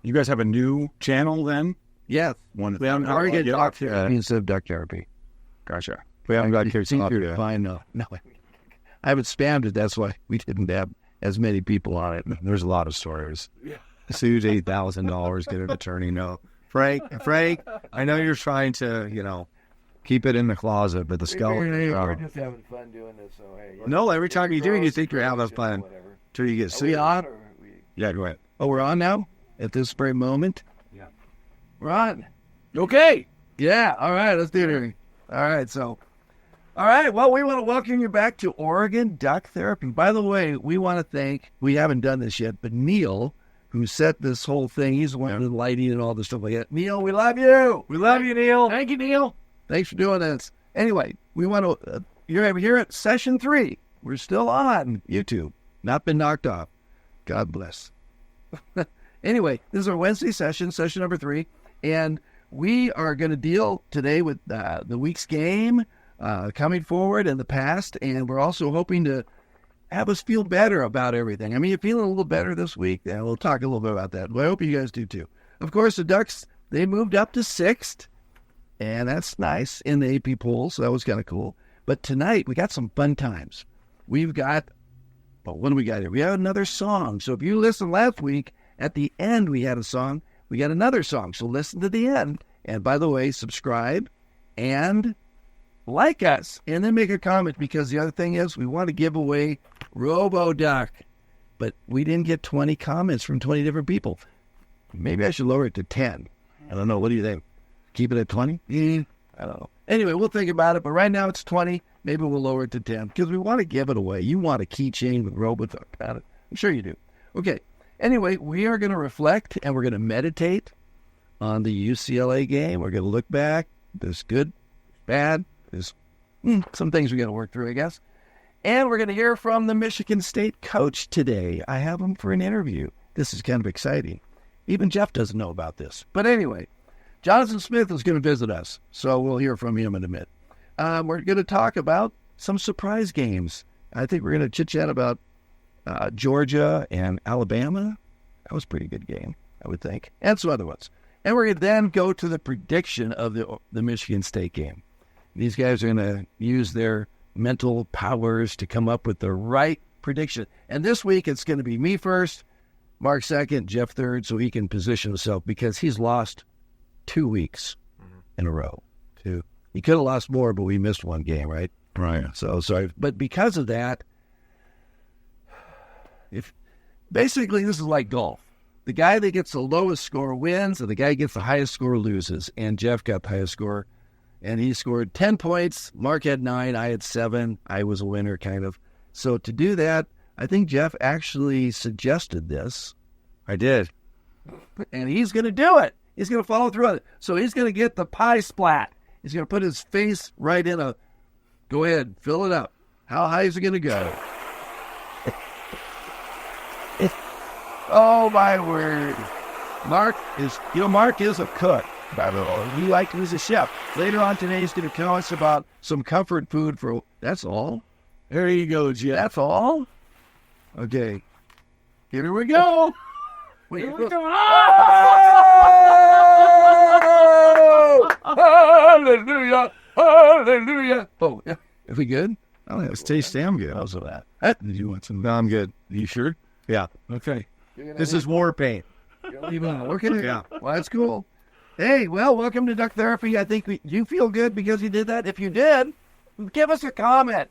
You guys have a new channel then? Yes. One We haven't already get Duck Therapy instead of Duck Therapy. Gotcha. We haven't got It's easier to find. No, I haven't spammed it. That's why we didn't have as many people on it. There's a lot of stories. Sued $8,000, get an attorney. No, Frank, I know you're trying to, keep it in the closet, but the skeleton. We're just having fun doing this. So hey, No, every time you do, you think you're having fun until you get Are we sued. on? Yeah, go ahead. Oh, we're on now at this very moment. Yeah. We're on. Okay. Yeah. All right. Let's do it. All right. So, all right. Well, we want to welcome you back to Oregon Duck Therapy. By the way, we want to thank, we haven't done this yet, but Neil, who set this whole thing, he's the one with the lighting and all this stuff like that. Neil, we love you. We love you, Neil. Thank you, Neil. Thanks for doing this. Anyway, we want to, you're here at session 3. We're still on YouTube. Not been knocked off. God bless. Anyway, this is our Wednesday session number 3. And we are going to deal today with the week's game coming forward in the past. And we're also hoping to have us feel better about everything. I mean, you're feeling a little better this week. Yeah, we'll talk a little bit about that. Well, I hope you guys do too. Of course, the Ducks, they moved up to 6th. And that's nice in the AP poll, so that was kind of cool. But tonight, we got some fun times. We've got, well, what do we got here? We have another song. So if you listened last week, at the end we had a song. We got another song, so listen to the end. And by the way, subscribe and like us. And then make a comment, because the other thing is we want to give away RoboDuck. But we didn't get 20 comments from 20 different people. Maybe I should lower it to 10. I don't know. What do you think? Keep it at 20? I don't know. Anyway, we'll think about it. But right now it's 20. Maybe we'll lower it to 10 because we want to give it away. You want a keychain with RoboDuck on it. I'm sure you do. Okay. Anyway, we are going to reflect and we're going to meditate on the UCLA game. We're going to look back. There's good, bad. There's some things we got to work through, I guess. And we're going to hear from the Michigan State coach today. I have him for an interview. This is kind of exciting. Even Jeff doesn't know about this. But anyway, Jonathan Smith is going to visit us, so we'll hear from him in a minute. We're going to talk about some surprise games. I think we're going to chit-chat about Georgia and Alabama. That was a pretty good game, I would think, and some other ones. And we're going to then go to the prediction of the Michigan State game. These guys are going to use their mental powers to come up with the right prediction. And this week, it's going to be me first, Mark second, Jeff third, so he can position himself, because he's lost 2 weeks in a row. 2. He could have lost more, but we missed one game, right? Right. So sorry. But because of that, basically this is like golf. The guy that gets the lowest score wins, and the guy who gets the highest score loses. And Jeff got the highest score, and he scored 10 points. Mark had 9. I had 7. I was a winner, kind of. So to do that, I think Jeff actually suggested this. I did. And he's going to do it. He's going to follow through on it. So he's going to get the pie splat. He's going to put his face right in a... Go ahead, fill it up. How high is it going to go? Oh, my word. Mark is a cook, by the way. He's a chef. Later on today, he's going to tell us about some comfort food for... That's all? There you go, Jeff. That's all? Okay. Here we go. Here we go. Hallelujah. Hallelujah. Oh, yeah. Are we good? Oh, it tastes damn good. How's that? Did you want some? No, I'm good. You sure? Yeah. Okay. This is war paint. You're leaving it working? Yeah. Well, that's cool. Hey, well, welcome to Duck Therapy. I think you feel good because you did that. If you did, give us a comment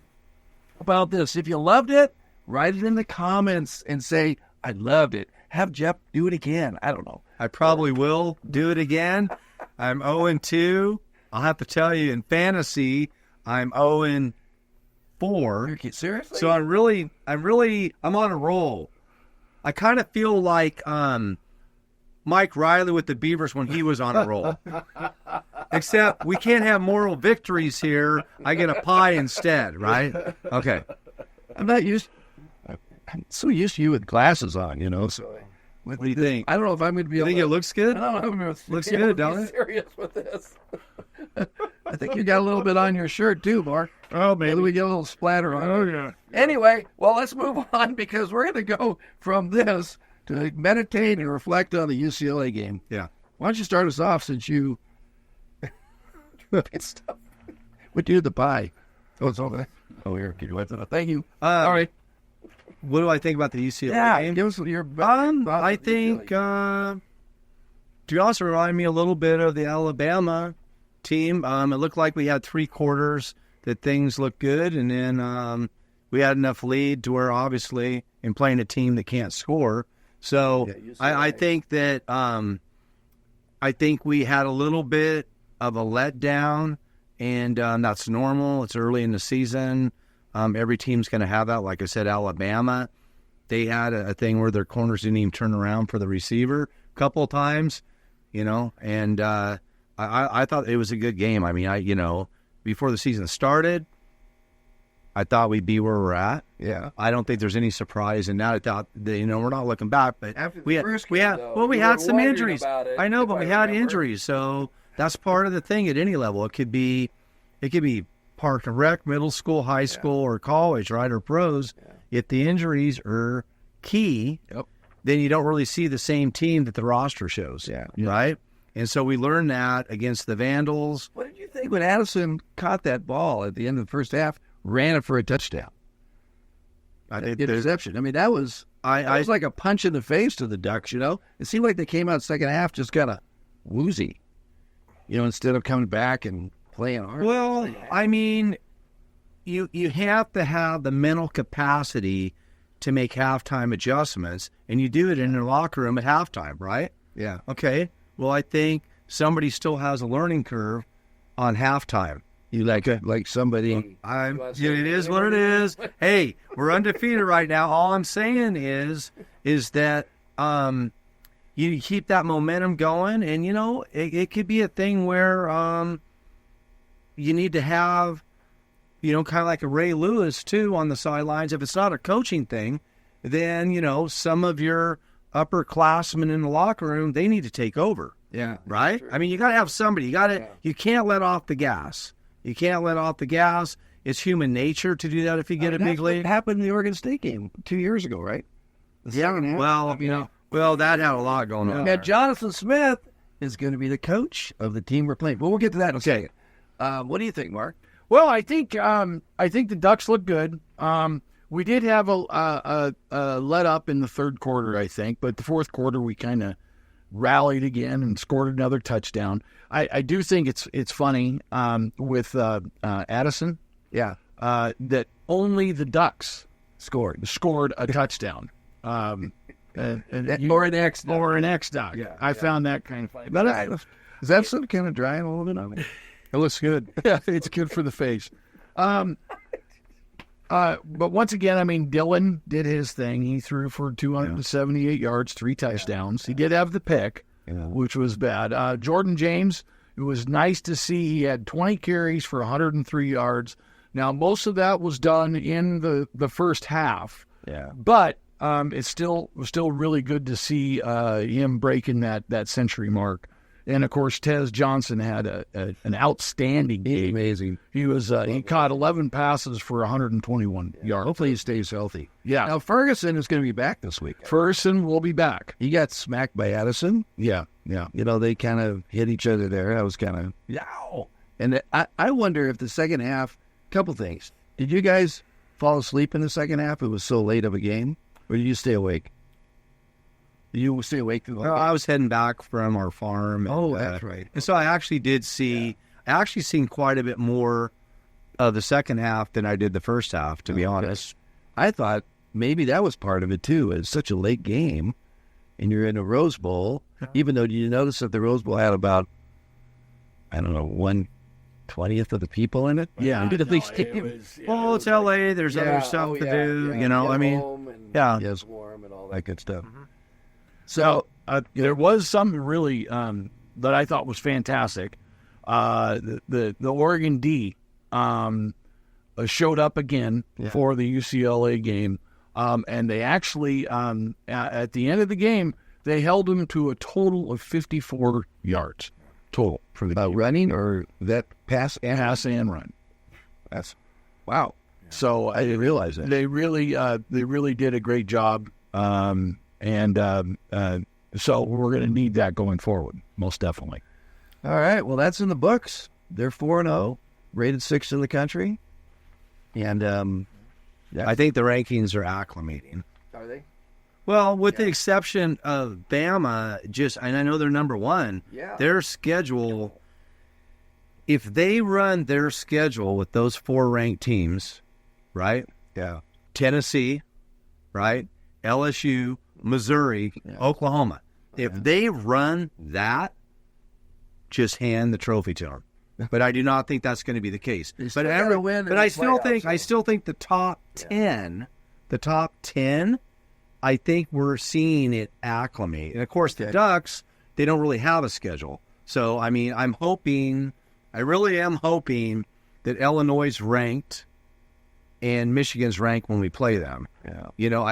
about this. If you loved it, write it in the comments and say, I loved it. Have Jeff do it again. I don't know. I probably will do it again. I'm 0-2. I'll have to tell you, in fantasy, I'm 0-4. Seriously? So I'm on a roll. I kind of feel like Mike Riley with the Beavers when he was on a roll. Except we can't have moral victories here. I get a pie instead, right? Okay. I'm so used to you with glasses on, So what do you think? I don't know if I'm going to be able think to... it looks good? I don't know. Looks good, don't it? Serious with this. I think you got a little bit on your shirt too, Mark. Oh, Maybe we get a little splatter on it. Oh, yeah. Anyway, well, let's move on because we're going to go from this to meditate and reflect on the UCLA game. Yeah. Why don't you start us off since you stuff. What do the pie? Oh, it's over there. Oh, here. Can you wipe that up? Thank you. All right. What do I think about the UCLA Yeah, game? give us your I think, to be honest, it reminded me a little bit of the Alabama team. It looked like we had 3 quarters that things looked good, and then we had enough lead to where, obviously, in playing a team that can't score. So I think that I think we had a little bit of a letdown, and that's normal. It's early in the season. Every team's going to have that. Like I said, Alabama, they had a thing where their corners didn't even turn around for the receiver a couple of times, and I thought it was a good game. I mean, before the season started, I thought we'd be where we're at. Yeah. I don't think there's any surprise, and now I thought that, we're not looking back, but we had some injuries. I know, but we had injuries, so that's part of the thing at any level. It could be Park and Rec, middle school, high school, or college, right, or pros. Yeah. If the injuries are key, then you don't really see the same team that the roster shows, right? And so we learned that against the Vandals. What did you think when Addison caught that ball at the end of the first half, ran it for a touchdown? I think interception. I mean, that was like a punch in the face to the Ducks, It seemed like they came out second half just kind of woozy, instead of coming back and playing hard. Well, I mean, you have to have the mental capacity to make halftime adjustments, and you do it in the locker room at halftime, right? Yeah. Okay. Well, I think somebody still has a learning curve on halftime. You like somebody. It is what it is. Hey, we're undefeated right now. All I'm saying is that you keep that momentum going, and it could be a thing where you need to have, kind of like a Ray Lewis too on the sidelines. If it's not a coaching thing, then some of your upperclassmen in the locker room, they need to take over. Yeah, right. I mean, you got to have somebody. You can't let off the gas. You can't let off the gas. It's human nature to do that if you get a big lead. What happened in the Oregon State game 2 years ago, right? Well, that had a lot going on. Now, Jonathan Smith is going to be the coach of the team we're playing. But we'll get to that in a second. What do you think, Mark? Well, I think the Ducks look good. We did have a let up in the third quarter, I think, but the fourth quarter we kind of rallied again and scored another touchdown. I do think it's funny with Addison, that only the Ducks scored a touchdown, or an ex-Duck. Yeah, I found that kind of funny. But is that some kind of drying a little bit on it? It looks good. Yeah, it's good for the face. But once again, I mean, Dylan did his thing. He threw for 278 yards, 3 touchdowns. He did have the pick, which was bad. Jordan James, it was nice to see. He had 20 carries for 103 yards. Now, most of that was done in the first half. Yeah. But it was still really good to see him breaking that century mark. And of course, Tez Johnson had an outstanding game. Amazing. He was he caught 11 passes for 121 yards. Hopefully, he stays healthy. Yeah. Now Ferguson is going to be back this week. Ferguson will be back. He got smacked by Addison. Yeah. They kind of hit each other there. That was kind of yow. And I wonder if the second half. Couple things. Did you guys fall asleep in the second half? It was so late of a game, or did you stay awake? You stay awake through the whole game? I was heading back from our farm. Oh, that's right. And so I actually did see. I actually seen quite a bit more of the second half than I did the first half. To be honest, I thought maybe that was part of it too. It's such a late game, and you're in a Rose Bowl. Even though, you notice that the Rose Bowl had about 1/20th of the people in it? Yeah. At least. Well, it's LA. There's other stuff to do. I mean, It's warm and all that good stuff. Mm-hmm. So there was something really that I thought was fantastic. The Oregon D showed up again for the UCLA game, and they actually at the end of the game they held him to a total of 54 yards total for the game. Running or that pass and run. That's wow. So I didn't realize that they really did a great job. And so we're going to need that going forward, most definitely. All right. Well, that's in the books. They're 4-0, rated 6th in the country. And I think the rankings are acclimating. are they? Well, with the exception of Bama, and I know they're number one, Yeah. their schedule, if they run their schedule with those 4 ranked teams, right? Yeah. Tennessee, right? LSU, Missouri, Oklahoma. If they run that, just hand the trophy to them. But I do not think that's going to be the case. still gotta win in But the I still think playoffs, I still think the top 10, I think we're seeing it acclimate. And of course, the Ducks, they don't really have a schedule. So I mean, I really am hoping that Illinois is ranked and Michigan's ranked when we play them. Yeah. You know,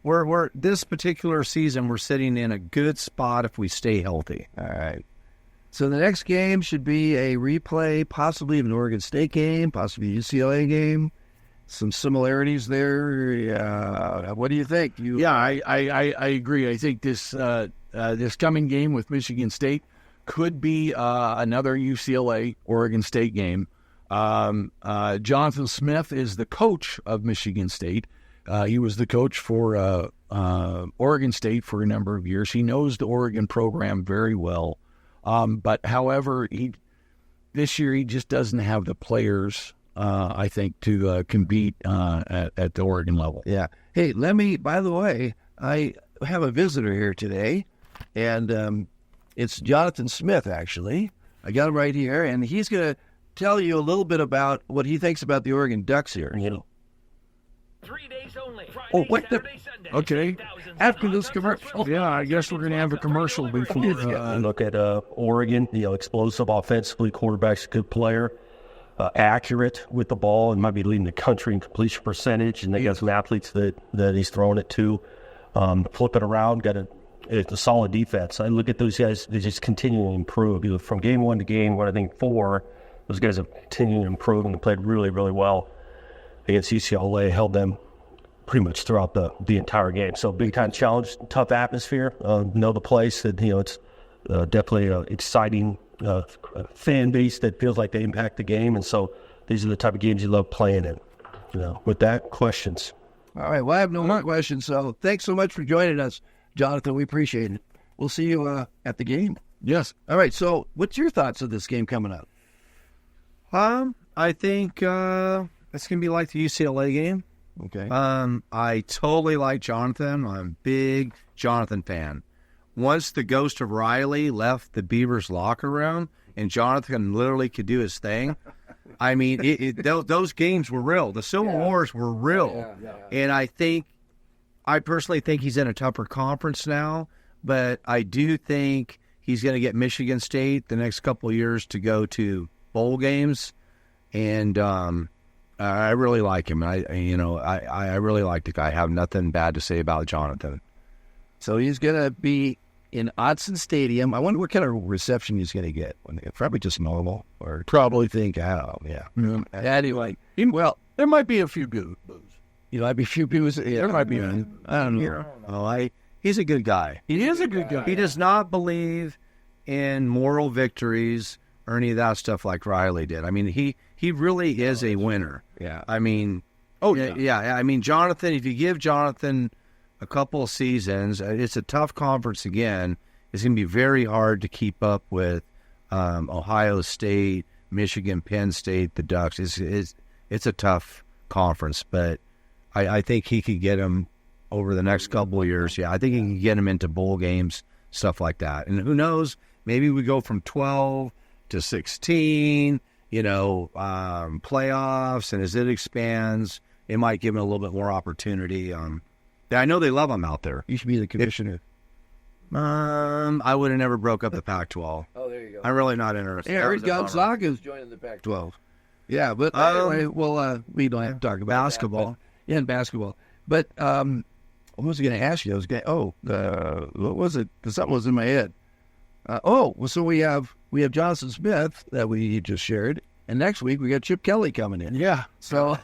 we're this particular season, we're sitting in a good spot if we stay healthy. All right. So the next game should be a replay, possibly of an Oregon State game, possibly a UCLA game. Some similarities there. What do you think? I agree. I think this coming game with Michigan State could be another UCLA Oregon State game. Jonathan Smith is the coach of Michigan State. He was the coach for Oregon State for a number of years. He knows the Oregon program very well. But however, this year he just doesn't have the players, I think, to compete at the Oregon level. Yeah. Hey, by the way, I have a visitor here today, and it's Jonathan Smith, actually. I got him right here, and he's going to tell you a little bit about what he thinks about the Oregon Ducks here. 3 days only. Oh, what the- Saturday, Sunday. Okay. After this commercial. Yeah, I guess we're going to have a commercial before. Look at Oregon, explosive offensively, quarterback's a good player, accurate with the ball, and might be leading the country in completion percentage, and they got some athletes that he's throwing it to. Flip it around, it's a solid defense. I look at those guys, they just continue to improve. From game 1 to game 1, I think 4, those guys have continued to improve and played really, really well against UCLA, held them pretty much throughout the entire game. So big time challenge, tough atmosphere. Know the place that it's definitely an exciting fan base that feels like they impact the game, and so these are the type of games you love playing in. With that, questions. All right. Well, I have no more questions, so thanks so much for joining us, Jonathan. We appreciate it. We'll see you at the game. Yes. All right. So what's your thoughts of this game coming up? I think it's going to be like the UCLA game. Okay. I totally like Jonathan. I'm a big Jonathan fan. Once the ghost of Riley left the Beavers locker room and Jonathan literally could do his thing, I mean, those games were real. The Civil Wars were real. And I personally think he's in a tougher conference now, but I do think he's going to get Michigan State the next couple of years to go to bowl games. And I really like him. I really like the guy. I have nothing bad to say about Jonathan. So he's going to be in Autzen Stadium. I wonder what kind of reception he's going to get. Probably just normal, or Probably. think, I don't know. Yeah. Yeah. Anyway, Well, there might be a few boos. I'd be a few people. There might be. I don't know. He's a good guy. He is a good guy. He does not believe in moral victories or any of that stuff like Riley did. I mean, he really is a winner. Yeah. I mean, I mean, Jonathan, if you give Jonathan a couple of seasons, it's a tough conference again. It's going to be very hard to keep up with Ohio State, Michigan, Penn State, the Ducks. It's a tough conference, but I think he could get them over the next couple of years. Yeah, I think he can get them into bowl games, stuff like that. And who knows, maybe we go from 12 to 16, playoffs, and as it expands, it might give him a little bit more opportunity. I know they love him out there. You should be the commissioner. I would have never broke up the Pac-12. Oh, there you go. I'm really not interested. Yeah, That Eric was a bummer. Gonzaga's joining the Pac-12. Yeah, but anyway, we don't have to talk about basketball. That, but, in basketball. But what was I going to ask you? I was going. What was it? Because something was in my head. So we have Jonathan Smith that we just shared, and next week we got Chip Kelly coming in. Yeah. So,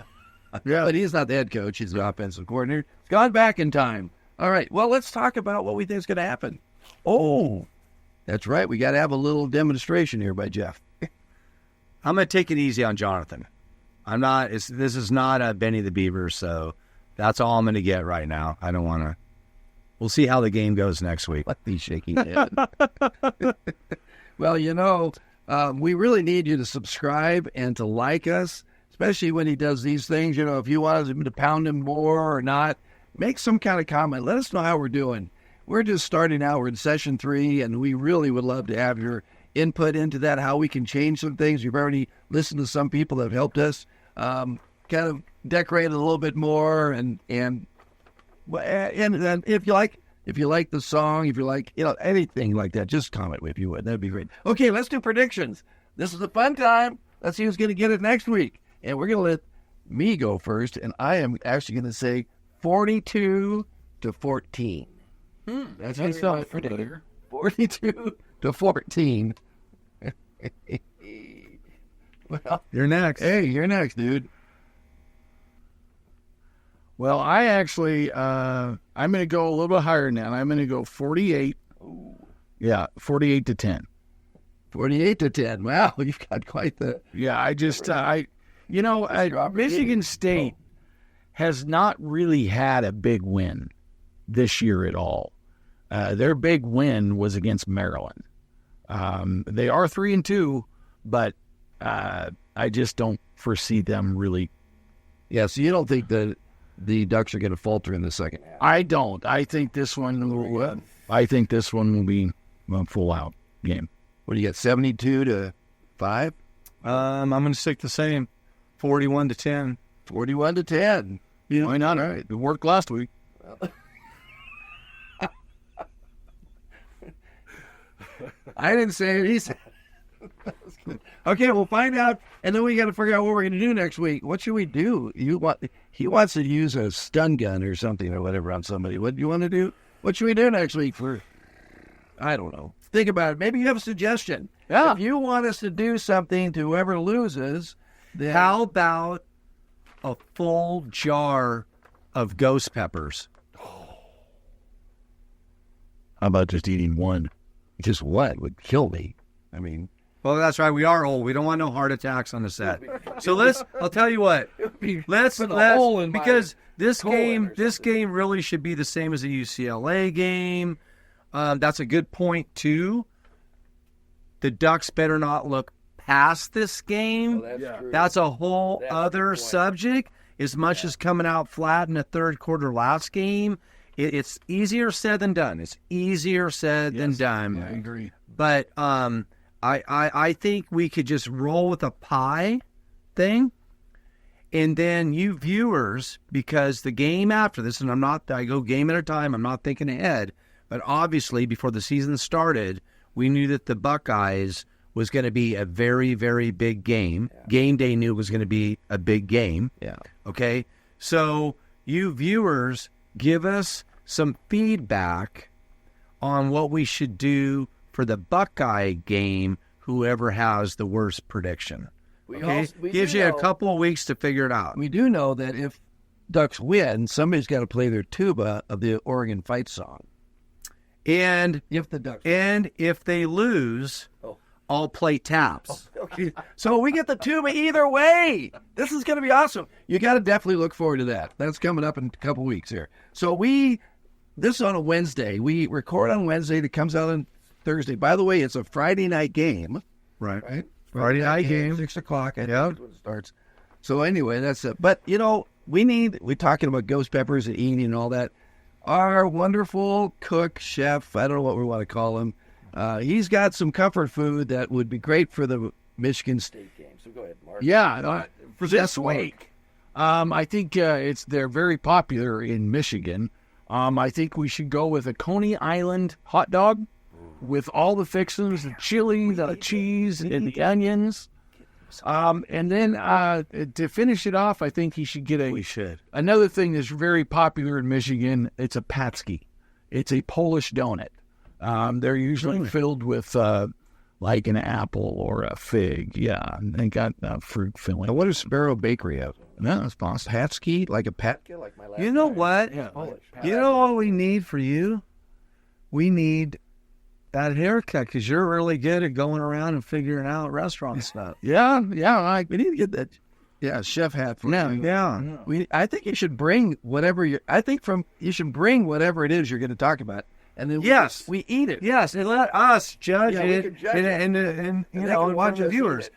but he's not the head coach; he's the offensive coordinator. It's gone back in time. All right. Well, let's talk about what we think is going to happen. Oh, that's right. We got to have a little demonstration here by Jeff. I'm going to take it easy on Jonathan. I'm not. This is not a Benny the Beaver, so that's all I'm going to get right now. I don't want to. We'll see how the game goes next week. Let me shaking head. Well, we really need you to subscribe and to like us, especially when he does these things. If you want him to pound him more or not, make some kind of comment. Let us know how we're doing. We're just starting out. We're in session 3, and we really would love to have your input into that, how we can change some things. We've already listened to some people that have helped us kind of decorate it a little bit more, and if you like the song, if you like anything like that, just comment if you would. That'd be great. Okay, let's do predictions. This is a fun time. Let's see who's going to get it next week, and we're going to let me go first, and I am actually going to say 42-14. That's That sounds familiar. 42-14. Well, You're next. hey, you're next, dude. Well, I actually, I'm going to go a little bit higher now. I'm going to go 48. Yeah, 48-10. 48-10. Wow, you've got quite the. Yeah, Michigan State has not really had a big win this year at all. Their big win was against Maryland. They are 3-2, but I just don't foresee them really. Yeah, so you don't think that the Ducks are going to falter in the second half? I don't. I think this one will be a full out game. What do you got, 72-5? I'm going to stick the same, 41-10. 41-10. Yeah, why not? All right. It worked last week. I didn't say it. He said. Okay, we'll find out, and then we got to figure out what we're going to do next week. What should we do? He wants to use a stun gun or something or whatever on somebody. What do you want to do? What should we do next week for? I don't know. Think about it. Maybe you have a suggestion. Yeah. If you want us to do something to whoever loses, then How about a full jar of ghost peppers? How about just eating one? just what would kill me? I mean, Well, that's right. We are old. We don't want no heart attacks on the set. So I'll tell you what. Let's because this game really should be the same as a UCLA game. That's a good point too. The Ducks better not look past this game. That's a whole other subject. As much as coming out flat in the third quarter last game, it's easier said than done. It's easier said than done. Yeah, I agree. But I think we could just roll with a pie thing. And then you viewers, because the game after this, and I go game at a time, I'm not thinking ahead, but obviously before the season started, we knew that the Buckeyes was going to be a very, very big game. Yeah. Game day knew it was going to be a big game. Yeah. Okay? So you viewers, give us some feedback on what we should do for the Buckeye game, whoever has the worst prediction. Gives you a couple of weeks to figure it out. We do know that if Ducks win, somebody's got to play their tuba of the Oregon fight song. And if they lose, I'll play taps. Okay. So we get the tuba either way. This is going to be awesome. You got to definitely look forward to that. That's coming up in a couple weeks here. So this is on a Wednesday. We record on Wednesday. It comes out on Thursday. By the way, it's a Friday night game. Right. Friday night game. 6 o'clock. I think is when it starts. So anyway, that's it. But, we're talking about ghost peppers and eating and all that. Our wonderful cook, chef, I don't know what we want to call him, he's got some comfort food that would be great for the Michigan State game. So go ahead, Mark. Yeah, for this week, I think they're very popular in Michigan. I think we should go with a Coney Island hot dog with all the fixings, the chili, the cheese, and the onions. And then to finish it off, I think he should get another thing that's very popular in Michigan. It's a patsky. It's a Polish donut. They're usually filled with like an apple or a fig. Yeah, they got fruit filling. Now, what does Sparrow Bakery have? No, that's possible. Patsky, like a Patka, like my last You know what? Yeah. You know what we need for you? We need that haircut because you're really good at going around and figuring out restaurant stuff. Yeah. We need to get that. Yeah, chef hat. For you. Yeah. I think you should bring whatever you should bring whatever it is you're going to talk about, and then Yes. we eat it. Yes, and let us judge Yeah, we it can judge and you know, can watch watch the us eat viewers. it.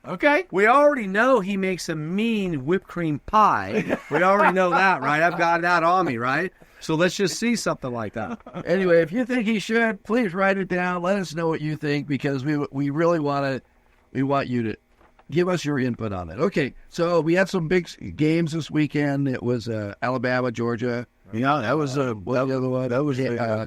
Okay. We already know he makes a mean whipped cream pie. We already know that, right? I've got that on me, right? So let's just see something like that. Anyway, if you think he should, please write it down. Let us know what you think because we really want you to give us your input on it. Okay, so we had some big games this weekend. It was Alabama, Georgia. Yeah, that was What was the other one? That was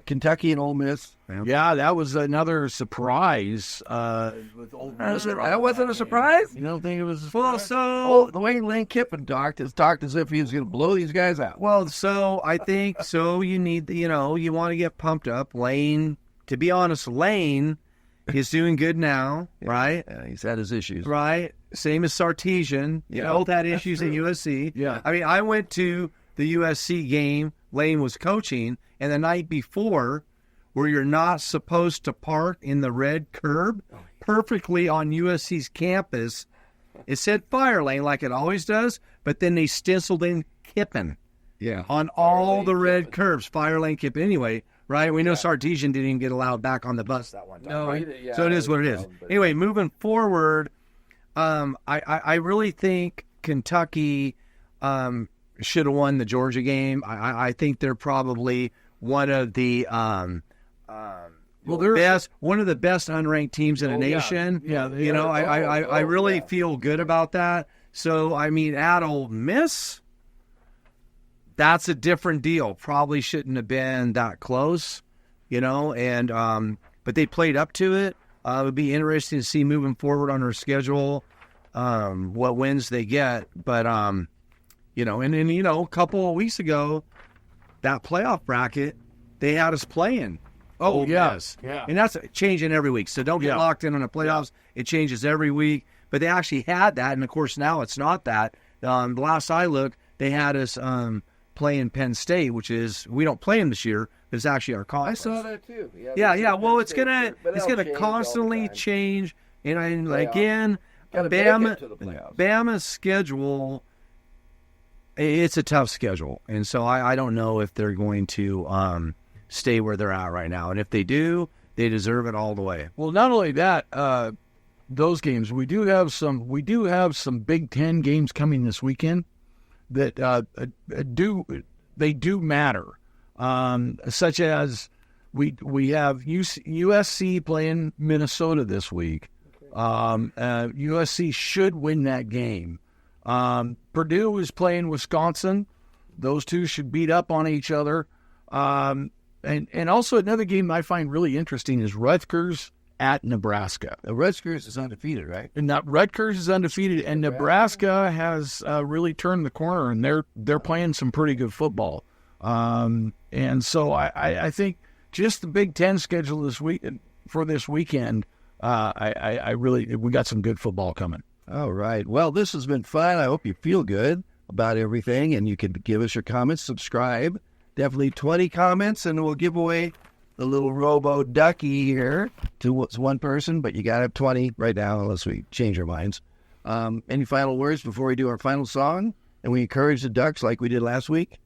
Kentucky and Ole Miss. yeah, that was another surprise. With Ole Miss. That wasn't a surprise. You don't think it was? Well, so Oh, the way Lane Kiffin talked as if he was going to blow these guys out. I think so. You need, you want to get pumped up. Lane, to be honest, Lane is doing good now, right? Yeah, he's had his issues. Right. Same as Sarteesian. Yeah. Both had issues at USC. Yeah. I mean, I went to the USC game Lane was coaching, and the night before, where you're not supposed to park in the red curb, perfectly on USC's campus, it said fire lane like it always does, but then they stenciled in Kippen Yeah. on all the red curbs, fire lane Kippen. Anyway, right? We know Sarteesian didn't even get allowed back on the bus that one time. No, right? he- yeah, So it is what it is. Anyway, moving forward, I really think Kentucky should have won the Georgia game. I think they're probably one of the one of the best unranked teams in the nation. Yeah, they I really feel good about that. So I mean, at Ole Miss, that's a different deal. Probably shouldn't have been that close, and but they played up to it. It would be interesting to see moving forward on their schedule what wins they get. But a couple of weeks ago, that playoff bracket, they had us playing. Oh, Ole yeah. Miss. Yeah. And that's changing every week. So don't get locked in on the playoffs. It changes every week. But they actually had that, and of course now it's not that. The last I looked, they had us playing Penn State, which is we don't play them this year. But it's actually our I conference. saw that too. Yeah. Well, it's gonna constantly change. And again, Gotta make it to the playoffs. Bama's schedule. It's a tough schedule, and so I don't know if they're going to stay where they're at right now. And if they do, they deserve it all the way. Well, not only that, those games we do have some Big Ten games coming this weekend that do matter, such as we have USC playing Minnesota this week. USC should win that game. Purdue is playing Wisconsin. Those two should beat up on each other. And also another game I find really interesting is Rutgers at Nebraska. Rutgers is undefeated, right? And Rutgers is undefeated, and Nebraska has really turned the corner, and they're playing some pretty good football. And so I think just the Big Ten schedule this weekend, we got some good football coming. All right. Well, this has been fun. I hope you feel good about everything, and you can give us your comments, subscribe. Definitely 20 comments, and we'll give away the little Robo Ducky here to one person, but you got to have 20 right now unless we change our minds. Any final words before we do our final song? And we encourage the Ducks like we did last week?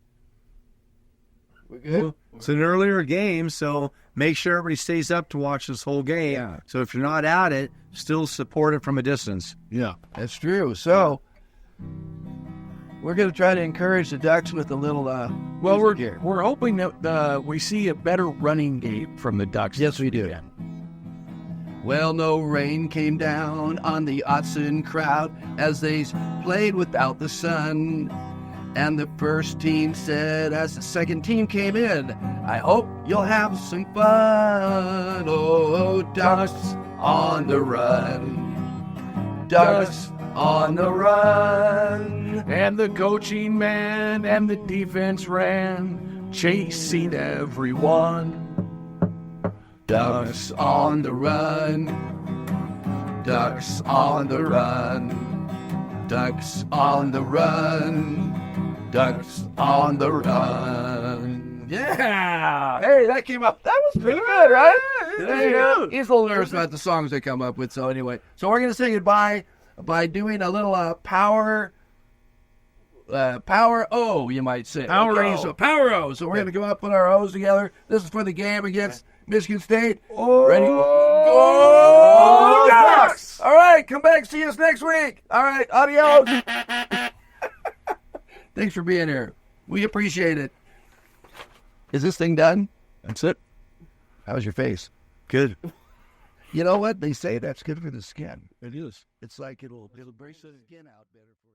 We're good? It's an earlier game, so make sure everybody stays up to watch this whole game. Yeah. So if you're not at it, still support it from a distance. Yeah. That's true. So we're going to try to encourage the Ducks with a little Well, music here. we're hoping that we see a better running game from the Ducks. Yes, we do. Well, no rain came down on the Autzen crowd as they played without the sun. And the first team said as the second team came in, I hope you'll have some fun. Oh, Ducks on the run. Ducks on the run. And the coaching man and the defense ran, chasing everyone. Ducks on the run. Ducks on the run. Ducks on the run. Ducks on the run. Yeah. Hey, that came up. That was pretty good, right? There you go. He's a little nervous about the songs they come up with. So anyway, we're going to say goodbye by doing a little power O, you might say. Power O. So power O. So we're going to go up, put our O's together. This is for the game against Michigan State. Ready? Go Ducks! All right, come back. See us next week. All right, adios. Thanks for being here. We appreciate it. Is this thing done? That's it. How's your face? Good. You know what? They say that's good for the skin. It is. It's like it'll brace the skin out better for you.